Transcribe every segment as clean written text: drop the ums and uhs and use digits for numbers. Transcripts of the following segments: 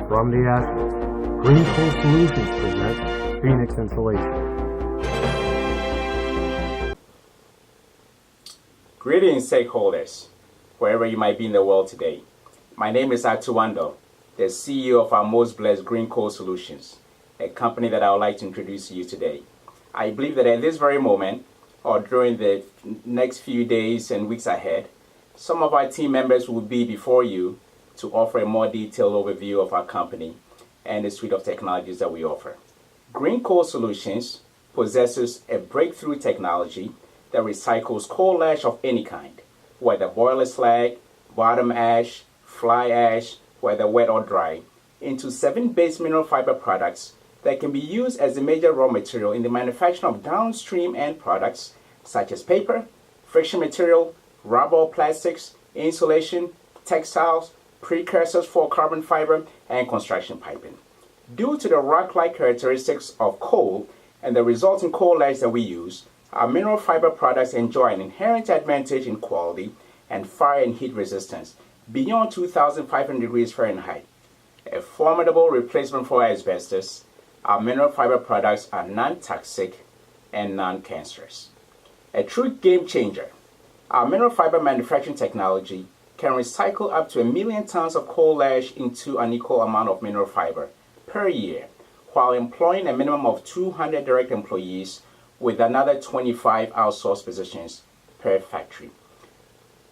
from the ashes. Green Coal Solutions presents Phoenix Insulation. Greetings, stakeholders, wherever you might be in the world today. My name is Atuando, the CEO of our most blessed Green Coal Solutions, a company that I would like to introduce to you today. I believe that at this very moment, or during the next few days and weeks ahead, some of our team members will be before you to offer a more detailed overview of our company and the suite of technologies that we offer. Green Coal Solutions possesses a breakthrough technology that recycles coal ash of any kind, whether boiler slag, bottom ash, fly ash, whether wet or dry, into 7 base mineral fiber products that can be used as a major raw material in the manufacture of downstream end products such as paper, friction material, rubber, plastics, insulation, textiles, precursors for carbon fiber, and construction piping. Due to the rock-like characteristics of coal and the resulting coal ash that we use, our mineral fiber products enjoy an inherent advantage in quality and fire and heat resistance beyond 2,500 degrees Fahrenheit. A formidable replacement for asbestos, our mineral fiber products are non-toxic and non-cancerous. A true game changer. Our mineral fiber manufacturing technology can recycle up to 1 million tons of coal ash into an equal amount of mineral fiber per year, while employing a minimum of 200 direct employees with another 25 outsourced positions per factory.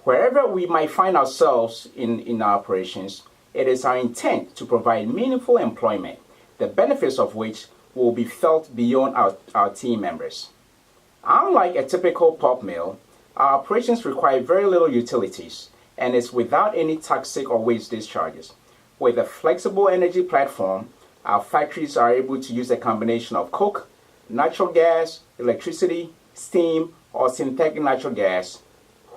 Wherever we might find ourselves in our operations, it is our intent to provide meaningful employment, the benefits of which will be felt beyond our team members. Unlike a typical pulp mill, our operations require very little utilities and is without any toxic or waste discharges. With a flexible energy platform, our factories are able to use a combination of coke, natural gas, electricity, steam, or synthetic natural gas,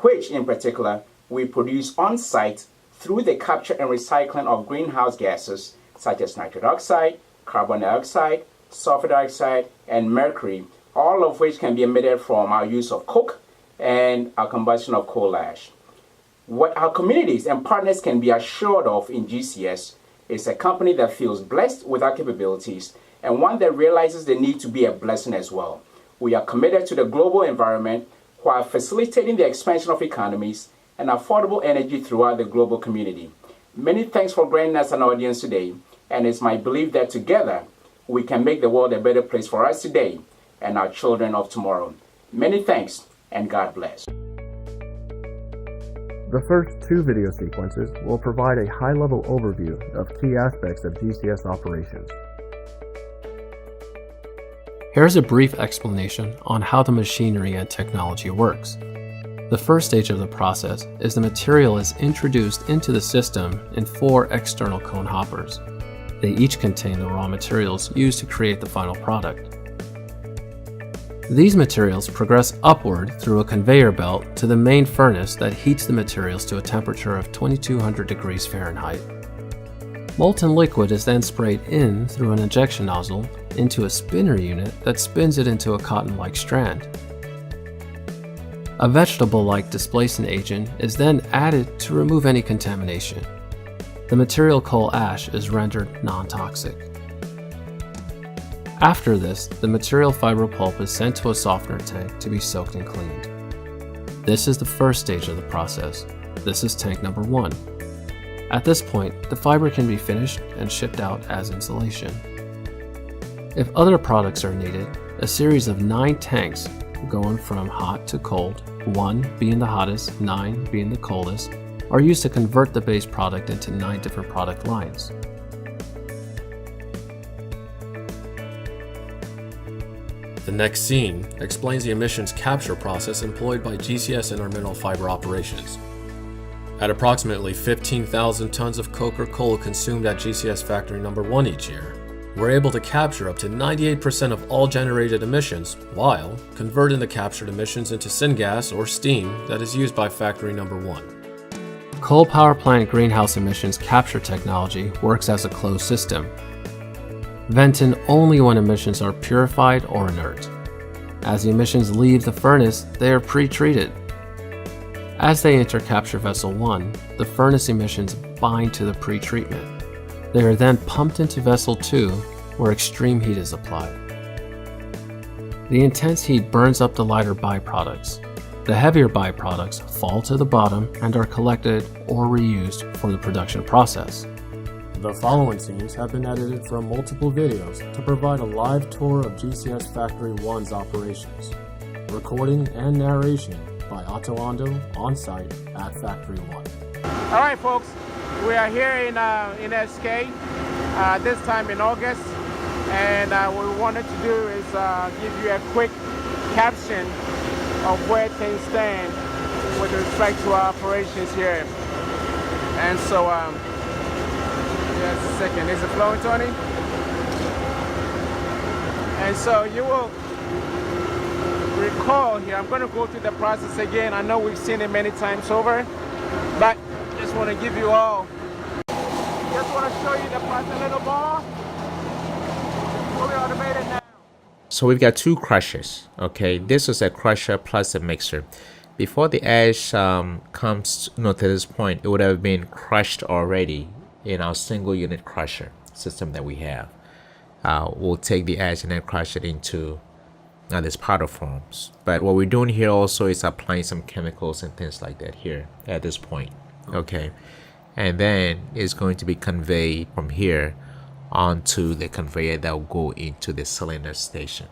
which in particular we produce on-site through the capture and recycling of greenhouse gases such as nitrous oxide, carbon dioxide, sulfur dioxide, and mercury, all of which can be emitted from our use of coke and our combustion of coal ash. What our communities and partners can be assured of in GCS is a company that feels blessed with our capabilities and one that realizes the need to be a blessing as well. We are committed to the global environment while facilitating the expansion of economies and affordable energy throughout the global community. Many thanks for granting us an audience today, and it's my belief that together we can make the world a better place for us today and our children of tomorrow. Many thanks, and God bless. The first 2 video sequences will provide a high-level overview of key aspects of GCS operations. Here's a brief explanation on how the machinery and technology works. The first stage of the process is the material is introduced into the system in 4 external cone hoppers. They each contain the raw materials used to create the final product. These materials progress upward through a conveyor belt to the main furnace that heats the materials to a temperature of 2200 degrees Fahrenheit. Molten liquid is then sprayed in through an injection nozzle into a spinner unit that spins it into a cotton-like strand. A vegetable-like displacement agent is then added to remove any contamination. The material coal ash is rendered non-toxic. After this, the material fiber pulp is sent to a softener tank to be soaked and cleaned. This is the first stage of the process. This is tank number 1. At this point, the fiber can be finished and shipped out as insulation. If other products are needed, a series of 9 tanks going from hot to cold, 1 being the hottest, 9 being the coldest, are used to convert the base product into 9 different product lines. The next scene explains the emissions capture process employed by GCS in our mineral fiber operations. At approximately 15,000 tons of coke or coal consumed at GCS Factory number 1 each year, we're able to capture up to 98% of all generated emissions while converting the captured emissions into syngas or steam that is used by Factory number 1. Coal power plant greenhouse emissions capture technology works as a closed system, venting only when emissions are purified or inert. As the emissions leave the furnace, they are pre-treated. As they enter capture vessel 1, the furnace emissions bind to the pre-treatment. They are then pumped into vessel 2, where extreme heat is applied. The intense heat burns up the lighter byproducts. The heavier byproducts fall to the bottom and are collected or reused for the production process. The following scenes have been edited from multiple videos to provide a live tour of GCS Factory 1's operations. Recording and narration by Otto Ando on site at Factory 1. All right, folks, we are here in SK, this time in August, and what we wanted to do is give you a quick caption of where things stand with respect to our operations here. And so, just a second, is it flowing, Tony? And so you will recall here, I'm going to go through the process again. I know we've seen it many times over, but just want to give you all, just want to show you the process, little ball, fully automated now. So we've got two crushers. Okay, this is a crusher plus a mixer. Before the ash comes to this point, it would have been crushed already in our single unit crusher system that we have. We'll take the ash and then crush it into these powder forms. But what we're doing here also is applying some chemicals and things like that here at this point. Okay, and then it's going to be conveyed from here onto the conveyor that will go into the cylinder station.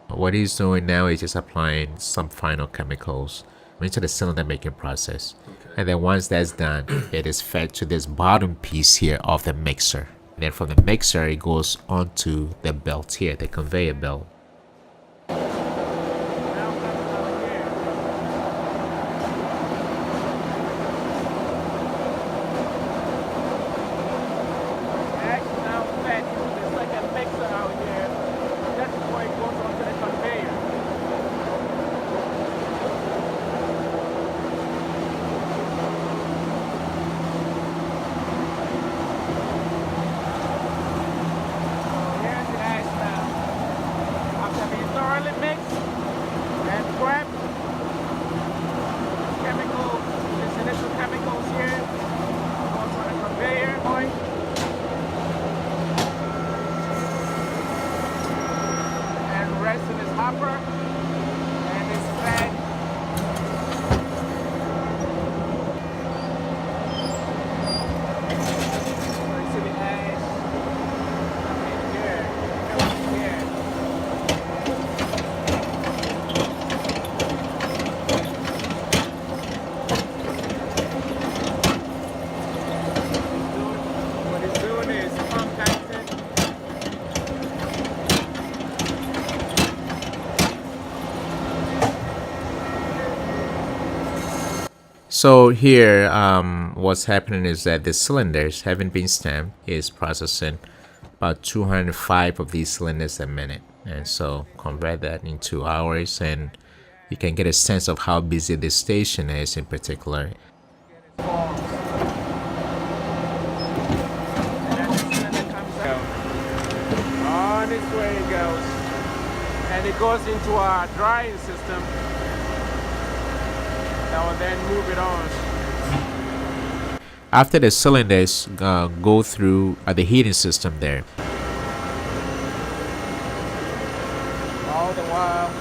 What he's doing now is just applying some final chemicals into the cylinder making process. Okay. And then once that's done, it is fed to this bottom piece here of the mixer. And then from the mixer, it goes onto the belt here, the conveyor belt. So here, what's happening is that the cylinders haven't been stamped. Is processing about 205 of these cylinders a minute, and so convert that into hours, and you can get a sense of how busy this station is in particular. On its way it goes, and it goes into our drying system. That will then move it on. After the cylinders go through the heating system there. All the while,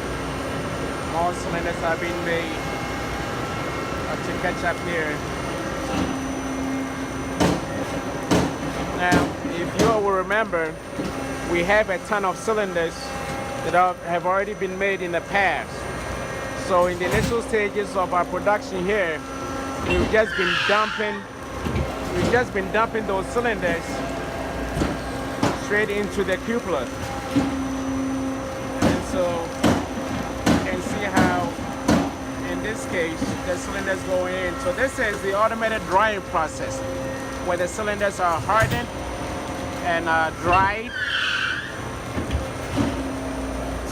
more cylinders are being made to catch up here. Now, if you all will remember, we have a ton of cylinders that have already been made in the past. So in the initial stages of our production here, we've just been dumping those cylinders straight into the cupola. And so you can see how, in this case, the cylinders go in. So this is the automated drying process, where the cylinders are hardened and dried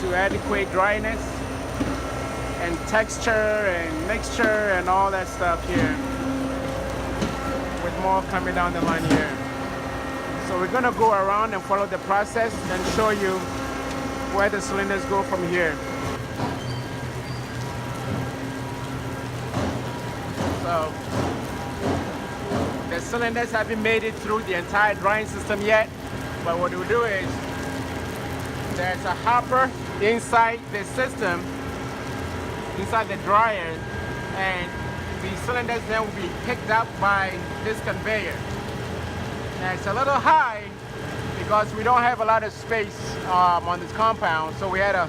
to adequate dryness and texture and mixture and all that stuff here, with more coming down the line here. So we're going to go around and follow the process and show you where the cylinders go from here. So the cylinders haven't made it through the entire drying system yet, but what we'll do is there's a hopper inside the system, inside the dryer, and the cylinders then will be picked up by this conveyor. Now it's a little high because we don't have a lot of space on this compound, so we had to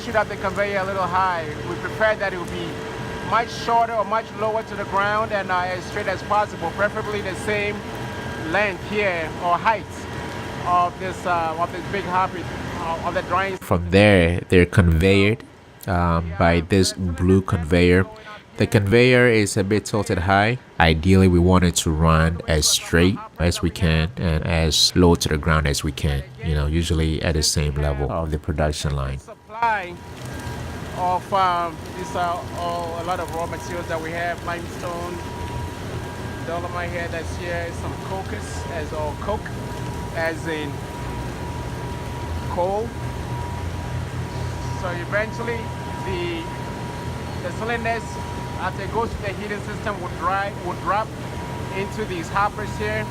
shoot up the conveyor a little high. We prepared that it would be much shorter or much lower to the ground and as straight as possible, preferably the same length here or height of this big hopper of the drying. From there, they're conveyed by this blue conveyor. The conveyor is a bit tilted high. Ideally, we want it to run as straight as we can and as low to the ground as we can, you know, usually at the same level of the production line. Supply of these are all a lot of raw materials that we have: limestone, dolomite here, that's here, some cocos, as or coke, as in coal. So eventually the cylinders, after it goes to the heating system, would drop into these hoppers here.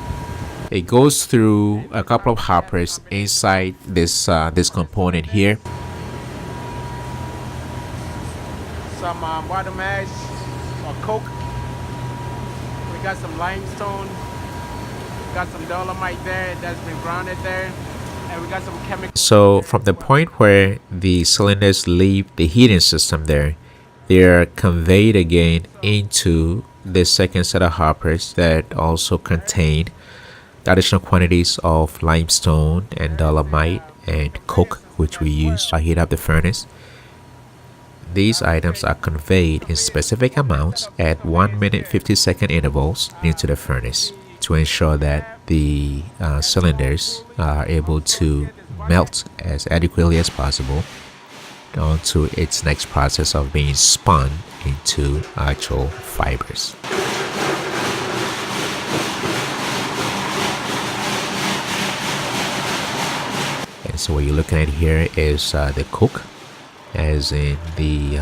It goes through a couple of hoppers inside this this component here. Some water mash or coke. We got some limestone. Got some dolomite there that's been grounded there. And we got some chemicals. So from the point where the cylinders leave the heating system there, they're conveyed again into the second set of hoppers that also contain additional quantities of limestone and dolomite and coke, which we use to heat up the furnace. These items are conveyed in specific amounts at 1 minute 50-second intervals into the furnace to ensure that the cylinders are able to melt as adequately as possible onto its next process of being spun into actual fibers. And so what you're looking at here is the coke, as in the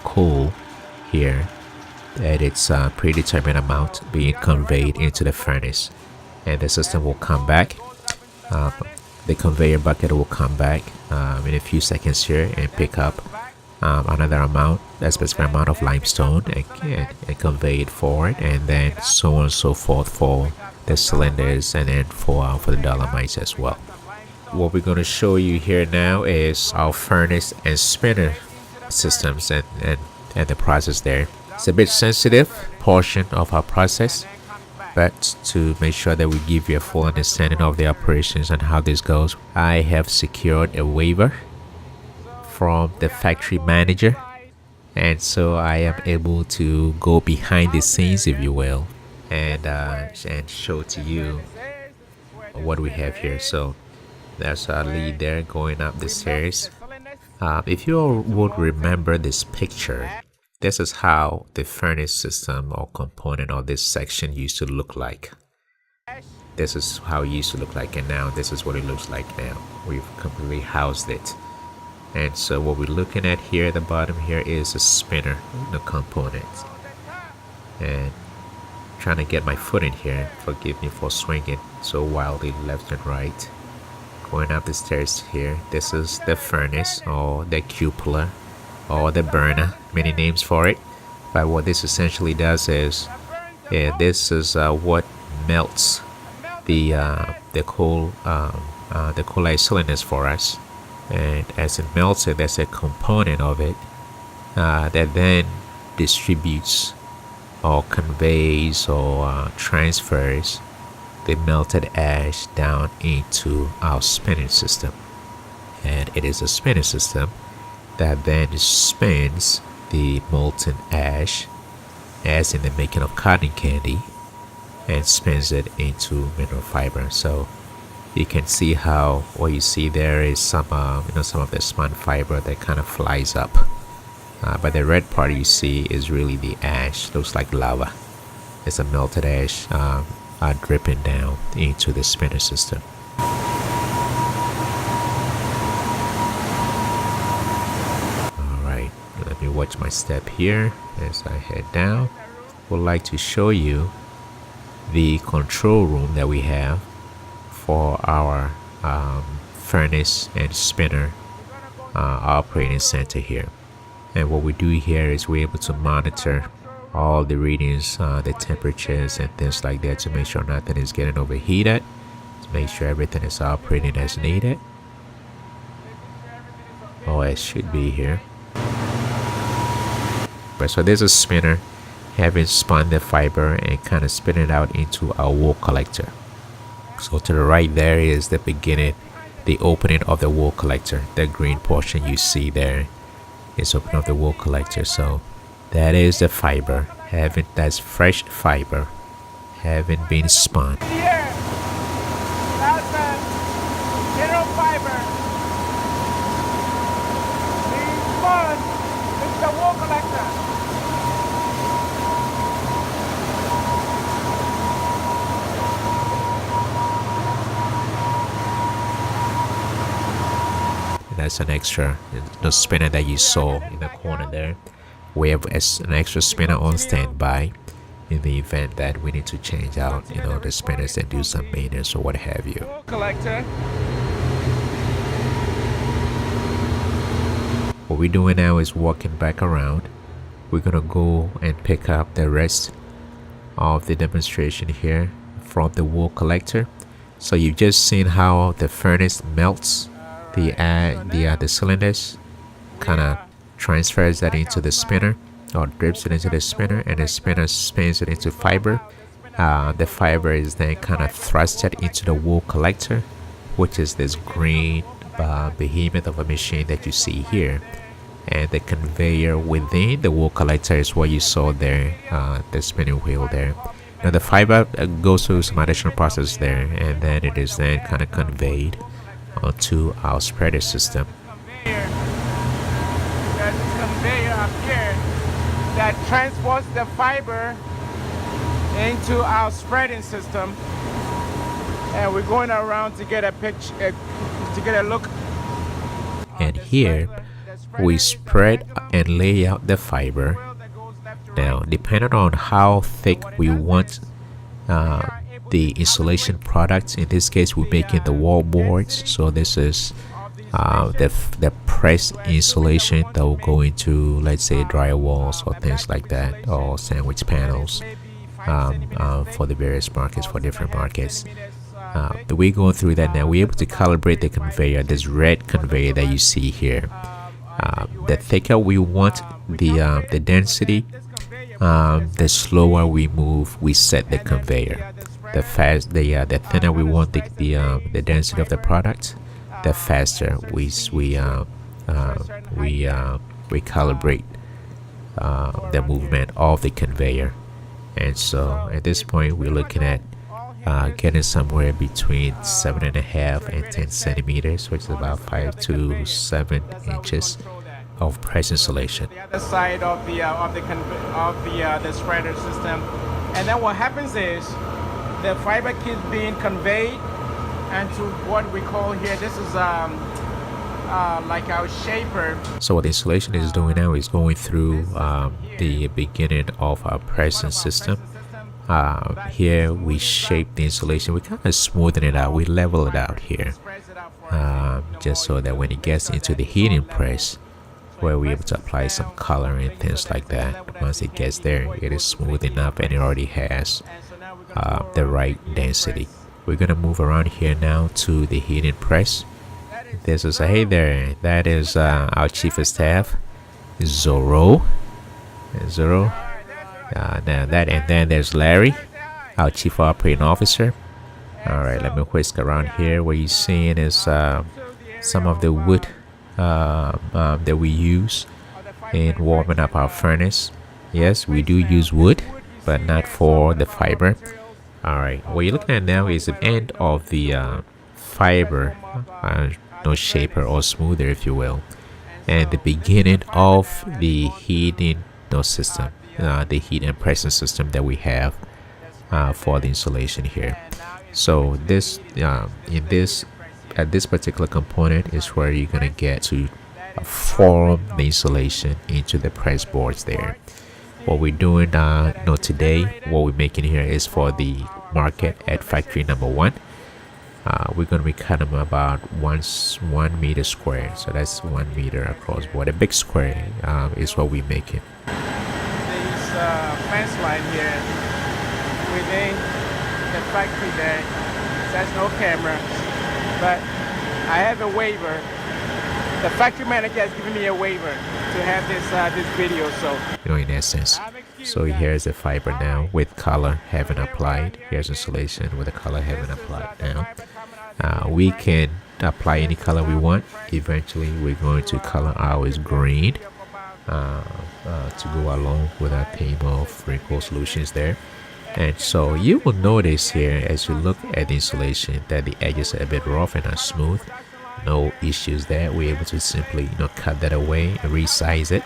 coal here, at its predetermined amount being conveyed into the furnace, and the system will come back. The conveyor bucket will come back in a few seconds here and pick up another amount, a specific amount of limestone, and convey it forward, and then so on and so forth for the cylinders, and then for the dolomites as well. What we're going to show you here now is our furnace and spinner systems and the process there. It's a bit sensitive portion of our process, but to make sure that we give you a full understanding of the operations and how this goes, I have secured a waiver from the factory manager, and so I am able to go behind the scenes, if you will, and show to you what we have here. So there's our lead there going up the stairs. If you all would remember this picture, this is how the furnace system or component of this section used to look like. This is how it used to look like, and now this is what it looks like now. We've completely housed it. And so what we're looking at here at the bottom here is a spinner, the component. And trying to get my foot in here, forgive me for swinging so wildly left and right. Going up the stairs here, this is the furnace or the cupola or the burner, many names for it. But what this essentially does is, this is what melts the coal cylinders for us. And as it melts it, there's a component of it that then distributes or conveys or transfers the melted ash down into our spinning system. And it is a spinning system that then spins the molten ash, as in the making of cotton candy, and spins it into mineral fiber. So you can see how what you see there is some of the spun fiber that kind of flies up, but the red part you see is really the ash. Looks like lava. It's a melted ash dripping down into the spinner system. watch my step here as I head down. Would like to show you the control room that we have for our furnace and spinner operating center here. And what we do here is we're able to monitor all the readings, the temperatures and things like that, to make sure nothing is getting overheated, to make sure everything is operating as needed, or as should be here. But so there's a spinner having spun the fiber and kind of spin it out into a wool collector. So to the right there is the beginning, the opening of the wool collector. The green portion you see there is opening of the wool collector. So that is the fiber, that's fresh fiber having been spun. Here, that's the hero fiber. Being spun is the wool collector. That's an extra, the spinner that you saw in the corner there. We have an extra spinner on standby in the event that we need to change out, the spinners and do some maintenance or what have you. Collector. What we're doing now is walking back around. We're gonna go and pick up the rest of the demonstration here from the wool collector. So you've just seen how the furnace melts the cylinders, kind of transfers that into the spinner, or drips it into the spinner, and the spinner spins it into fiber. The fiber is then kind of thrusted into the wool collector, which is this green behemoth of a machine that you see here. And the conveyor within the wool collector is what you saw there, the spinning wheel there. Now the fiber goes through some additional process there, and then it is then kind of conveyed onto our spreader system. There's a conveyor up here that transports the fiber into our spreading system, and we're going around to get a picture, to get a look. And here we spread and lay out the fiber. Now, depending on how thick we want the insulation products, in this case we're making the wall boards, so this is the pressed insulation that will go into, let's say, drywalls or things like that, or sandwich panels for the various markets, for different markets. We're going through that now. We're able to calibrate the conveyor, this red conveyor that you see here. The thicker we want the density, the slower we move, we set the conveyor. The thinner we want the density of the product, the faster we calibrate the movement of the conveyor. And so at this point we're looking at getting somewhere between 7.5 and 10 centimeters, which is about 5 to 7 inches of press insulation. The other side of the spreader system, and then what happens is the fiber keeps being conveyed into what we call here, this is like our shaper. So what the insulation is doing now is going through the beginning of our pressing system. Here we shape the insulation, we kind of smoothen it out, we level it out here, just so that when it gets into the heating press, where we're able to apply some color and things like that, once it gets there, it is smooth enough and it already has the right density. We're gonna move around here now to the heating press. This is hey there, that is our chief of staff, Zoro. Now that, and then there's Larry, our chief operating officer. All right, let me whisk around here. What you're seeing is some of the wood that we use in warming up our furnace. Yes, we do use wood, but not for the fiber. All right, what you're looking at now is the end of the fiber, no shaper or smoother, if you will, and the beginning of the heating system, the heat and pressing system that we have for the insulation here. So this at this particular component is where you're gonna get to form the insulation into the press boards there. What we're doing today, what we're making here is for the market at factory number 1. We're going to be cutting them about 1 meter square, so that's 1 meter across board. A big square is what we're making. This fence line here within the factory there says no camera, but I have a waiver. The factory manager has given me a waiver to have this video, so in essence. So here's the fiber now with color having applied. Here's insulation with the color having applied now. We can apply any color we want. Eventually we're going to color ours green to go along with our theme of green coal solutions there. And so you will notice here as you look at the insulation that the edges are a bit rough and not smooth. No issues there. We're able to simply cut that away and resize it,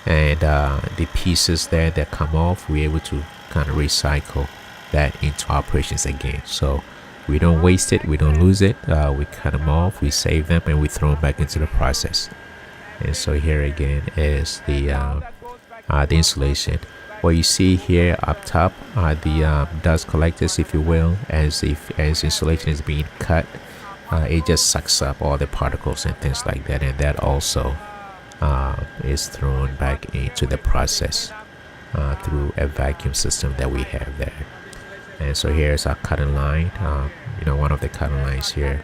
and the pieces there that come off, we're able to kind of recycle that into operations again. So we don't waste it, we don't lose it. We cut them off, we save them, and we throw them back into the process. And so here again is the insulation. What you see here up top are the dust collectors, if you will. As insulation is being cut, it just sucks up all the particles and things like that, and that also is thrown back into the process through a vacuum system that we have there. And so here's our cutting line, one of the cutting lines here,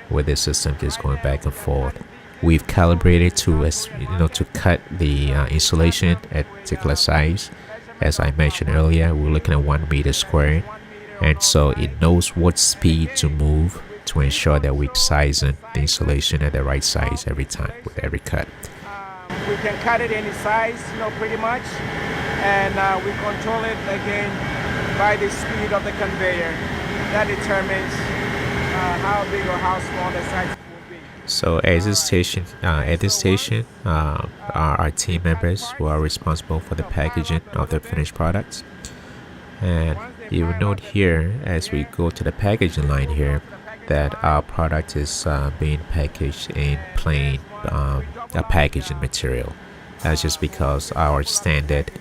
with the system just going back and forth. We've calibrated to cut the insulation at a particular size. As I mentioned earlier, we're looking at 1 meter squared, and so it knows what speed to move to ensure that we're sizing the insulation at the right size every time with every cut. we can cut it any size, pretty much, and we control it again by the speed of the conveyor. That determines how big or how small the size will be. So at this station, our team members who are responsible for the packaging of the finished products. And you will note here as we go to the packaging line here that our product is being packaged in plain packaging material. That's just because our standard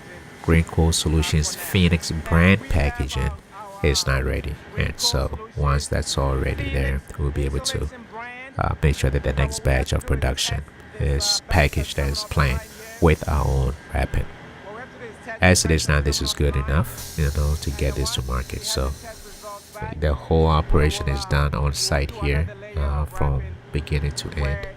Green Coal Solutions Phoenix brand packaging is not ready. And so once that's all ready there, we'll be able to make sure that the next batch of production is packaged as planned with our own wrapping. As it is now, this is good enough, to get this to market. So the whole operation is done on site here, from beginning to end,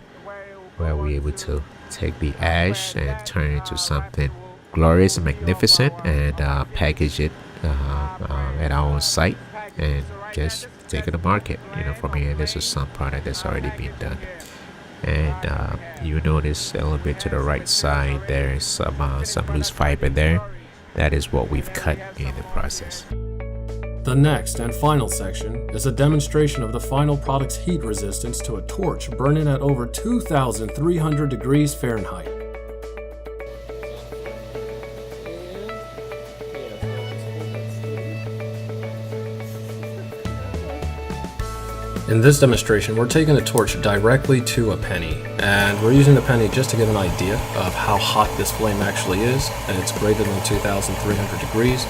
where we're able to take the ash and turn it into something glorious and magnificent, and package it at our own site and just take it to market. From here, this is some product that's already been done. And you notice a little bit to the right side, there's some loose fiber there. That is what we've cut in the process. The next and final section is a demonstration of the final product's heat resistance to a torch burning at over 2,300 degrees Fahrenheit. In this demonstration, we're taking the torch directly to a penny, and we're using the penny just to get an idea of how hot this flame actually is, and it's greater than 2,300 degrees.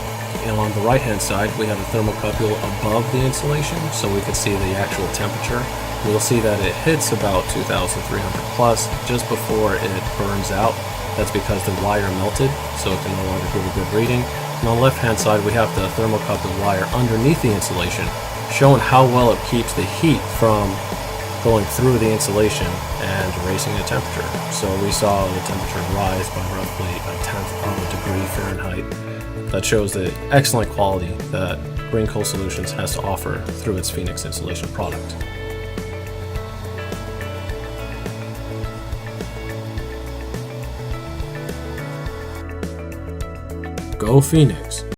And on the right hand side, we have a thermocouple above the insulation, so we can see the actual temperature. We'll see that it hits about 2,300 plus just before it burns out. That's because the wire melted, so it can no longer give a good reading. And on the left hand side, we have the thermocouple wire underneath the insulation, showing how well it keeps the heat from going through the insulation and raising the temperature. So we saw the temperature rise by roughly a tenth of a degree Fahrenheit. That shows the excellent quality that Green Coal Solutions has to offer through its Phoenix insulation product. Go Phoenix!